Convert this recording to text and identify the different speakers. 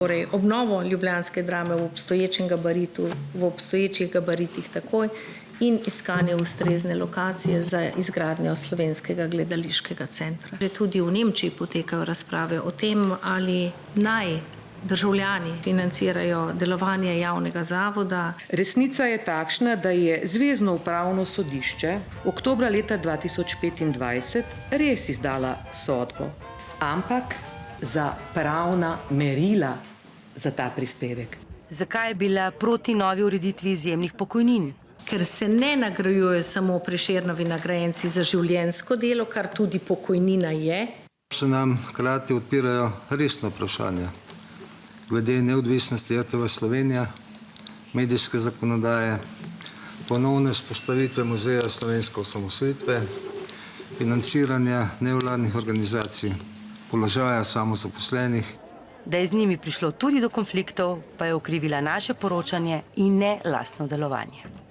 Speaker 1: Torej, obnovo ljubljanske Drame v obstoječem gabaritu, v obstoječih gabaritih takoj in iskanje ustrezne lokacije za izgradnjo slovenskega gledališkega centra. Že tudi v Nemčiji potekajo razprave o tem, ali naj državljani financirajo delovanje javnega zavoda.
Speaker 2: Resnica je takšna, da je Zvezno upravno sodišče oktobra leta 2025 res izdala sodbo, ampak za pravna merila za ta prispevek.
Speaker 3: Zakaj je bila proti novi ureditvi izjemnih pokojnin?
Speaker 1: Ker se ne nagrajujejo samo Prešernovi nagrajenci za življenjsko delo, kar tudi pokojnina je.
Speaker 4: Se nam hkrati odpirajo resna vprašanja glede neodvisnosti RTV Slovenija, medijske zakonodaje, ponovne vzpostavitve Muzeja slovenske osamosvojitve, financiranja nevladnih organizacij, položaja samozaposlenih.
Speaker 3: Da je z njimi prišlo tudi do konfliktov, pa je okrivila naše poročanje in ne lastno delovanje.